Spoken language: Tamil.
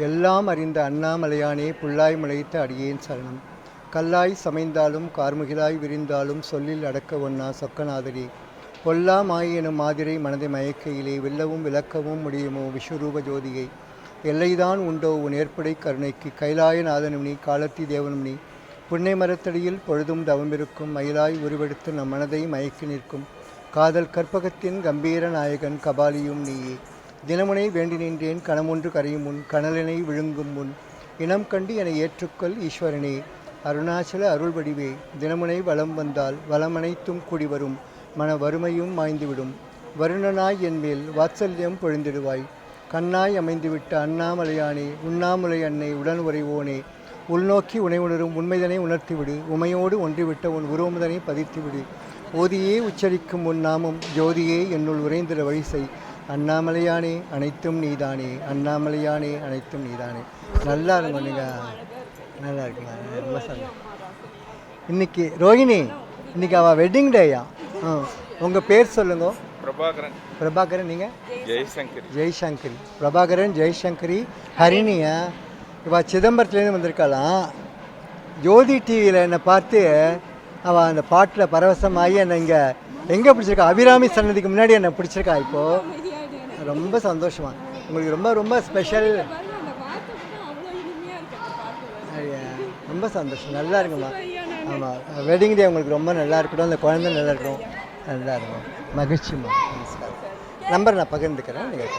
எல்லாம் அறிந்த அண்ணாமலையானே புல்லாய் முளைத்த அடியேன் சரணம். கல்லாய் சமைந்தாலும் கார்முகிலாய் விரிந்தாலும் சொல்லில் அடக்க ஒன்னா சொக்கநாதரே. பொல்லா மாய் எனும் மாதிரை மனதை மயக்கையிலே வெல்லவும் விளக்கவும் முடியுமோ விஸ்வரூப ஜோதியை. எல்லைதான் உண்டோ உன் ஏற்படை கருணைக்கு கைலாயநாதனும் நீ காலத்தி தேவனும் நீ. புன்னை மரத்தடியில் பொழுதும் தவமிருக்கும் மயிலாய் உருவெடுத்து நம் மனதை மயக்கி நிற்கும் காதல் கற்பகத்தின் கம்பீர நாயகன் கபாலியும் நீயே. தினமுனை வேண்டி நின்றேன் கணமொன்று கரையும் முன் கனலினை விழுங்கும் முன் இனம் கண்டு என ஏற்றுக்கொள் ஈஸ்வரனே. அருணாச்சல அருள் வடிவே தினமுனை வலம் வந்தால் வளமனைத்தும் கூடி வரும் மன வறுமையும் மாய்ந்துவிடும். வருணனாய் என்மேல் வாத்சல்யம் பொழிந்திடுவாய். கண்ணாய் அமைந்துவிட்ட அண்ணாமலையானே உண்ணாமுலை அன்னை உடன் உறைவோனே. உள்நோக்கி உணை உணரும் உண்மைதனை உணர்த்திவிடு. உமையோடு ஒன்றிவிட்ட உன் உருவமுதனை பதித்துவிடு. ஓதியே உச்சரிக்கும் உன் நாமம் ஜோதியே என்னுள் உறைந்திட வழிசை. அண்ணாமலையானே அனைத்தும் நீதானே. அண்ணாமலையானே அனைத்தும் நீதானே. நல்லா இருக்கும் நீங்கள், நல்லா இருக்குமா? ரொம்ப சந்தோஷம். இன்னைக்கு ரோஹிணி, இன்னைக்கு அவள் வெட்டிங் டேயா? உங்கள் பேர் சொல்லுங்க. பிரபாகரன். பிரபாகரன். நீங்கள்? ஜெய்சங்கரி. ஜெய்சங்கரி. பிரபாகரன் ஜெய்சங்கரி. ஹரிணியா? இவள் சிதம்பரத்துலேருந்து வந்திருக்காளாம். ஜோதி டிவியில் என்னை பார்த்து அவள் அந்த பாட்டில் பரவசமாகி என்னை இங்கே எங்கே பிடிச்சிருக்கா, அபிராமி சன்னதிக்கு முன்னாடி என்னை பிடிச்சிருக்கா. இப்போது ரொம்ப சந்தோஷமா. உங்களுக்கு ரொம்ப ரொம்ப ஸ்பெஷல். ரொம்ப சந்தோஷம். நல்லா இருக்குமா? ஆமாம், வெட்டிங் டே உங்களுக்கு ரொம்ப நல்லா இருக்கட்டும். அந்த குழந்தை நல்லா இருக்கணும். நல்லா இருக்கும். மகிழ்ச்சிமா. நமஸ்காரம். நம்பர் நான் பகிர்ந்துக்கிறேன். நீங்கள்